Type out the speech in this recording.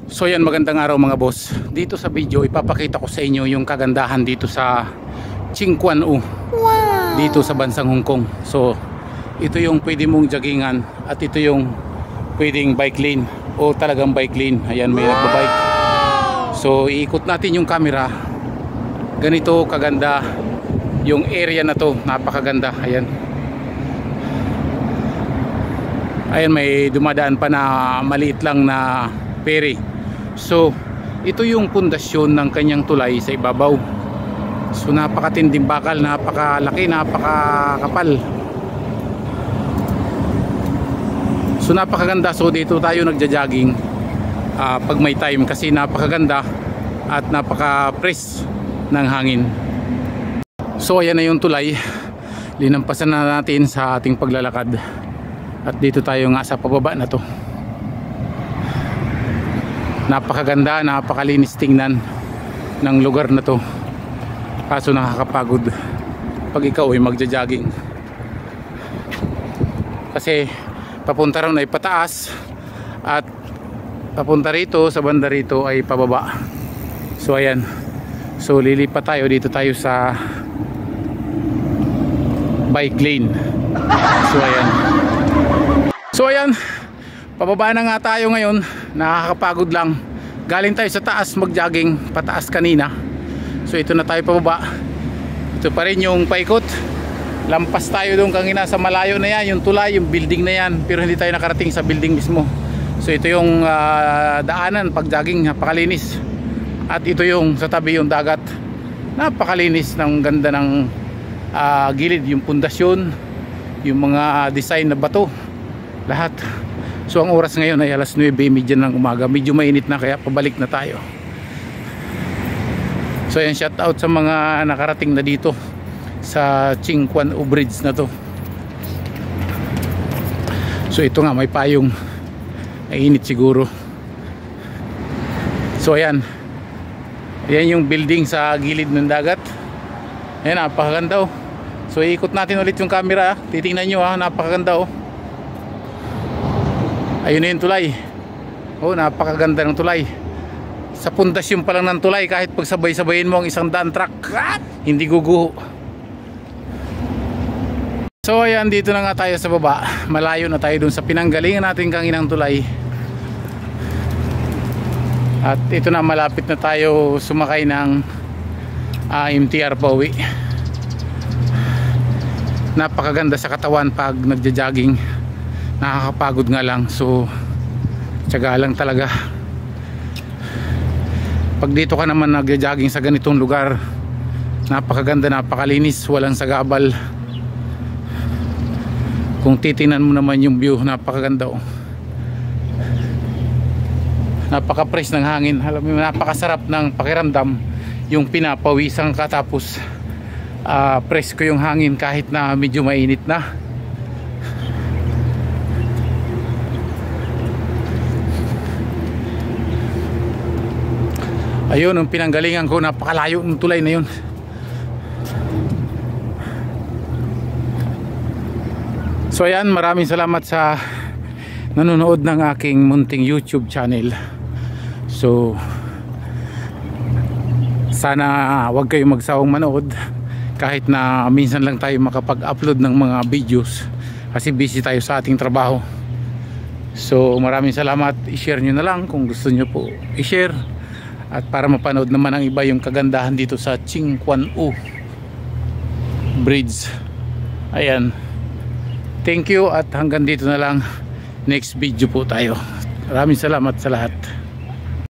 So yan, magandang araw mga boss. Dito sa video ipapakita ko sa inyo yung kagandahan dito sa Tsinghua-no, dito sa bansang Hong Kong. So ito yung pwede mong joggingan at ito yung pwedeng bike lane o talagang bike lane. Ayan, may nagbabike. So iikot natin yung camera. Ganito kaganda yung area na to, napakaganda. Ayan, ayan, may dumadaan pa na maliit lang na ferry. So ito yung pundasyon ng kanyang tulay sa ibabaw. So napakatinding bakal, napakalaki, napakakapal. So napakaganda. So dito tayo nagja-jogging pag may time kasi napakaganda at napaka-fresh ng hangin. So ayan na yung tulay, linampasan na natin sa ating paglalakad. At dito tayo nga sa pababa na to. Napakaganda, napakalinis tingnan ng lugar na to. Kaso nakakapagod pag ikaw ay magja-jogging. Kasi papunta ron ay pataas at papunta rito sa banda rito ay pababa. So ayan. So lilipat tayo, dito tayo sa bike lane. So ayan. So ayan, pababa na nga tayo ngayon. Nakakapagod lang. Galing tayo sa taas mag-jogging, pataas kanina. So ito na tayo pababa. Ito pa rin yung paikot. Lampas tayo doon kanina sa malayo na yan, yung tulay, yung building na yan. Pero hindi tayo nakarating sa building mismo. So ito yung daanan pag-jogging, napakalinis. At ito yung sa tabi yung dagat. Napakalinis, ng ganda ng gilid, yung pundasyon, yung mga design na bato, lahat. So ang oras ngayon ay alas 9:30 ng umaga. Medyo mainit na kaya pabalik na tayo. So yan, shout out sa mga nakarating na dito sa Tsinghua-no Bridge na to. So ito nga, may payong, mainit siguro. So ayan, ayan yung building sa gilid ng dagat. Ayan, napakaganda oh. So iikot natin ulit yung camera. Titingnan nyo napakaganda oh. Ayun na yung tulay. Oh, napakaganda ng tulay. Sa pundasyon pa lang ng tulay, kahit pagsabay-sabayin mo ang 100 truck, hindi guguho. So ayan, dito na nga tayo sa baba. Malayo na tayo dun sa pinanggalingan natin kaninang tulay. At ito na, malapit na tayo sumakay ng MTR pauwi. Napakaganda sa katawan pag nagja-jogging. Nakakapagod nga lang, so tiyaga lang talaga. Pag dito ka naman nagja-jogging sa ganitong lugar, napakaganda, napakalinis, walang sagabal. Kung titingnan mo naman yung view, napakaganda oh. Napaka-fresh ng hangin. Alam mo, napakasarap ng pakiramdam yung pinapawisan ka tapos presko yung hangin kahit na medyo mainit na. Ayun, ang pinanggalingan ko, napakalayo ng tulay na yun. So ayan, maraming salamat sa nanonood ng aking munting YouTube channel. So sana wag kayong magsawang manood kahit na minsan lang tayo makapag-upload ng mga videos kasi busy tayo sa ating trabaho. So maraming salamat, i-share nyo na lang kung gusto nyo po i-share. At para mapanood naman ang iba yung kagandahan dito sa Tsinghua-no Bridge. Ayan. Thank you at hanggang dito na lang. Next video po tayo. Maraming salamat sa lahat.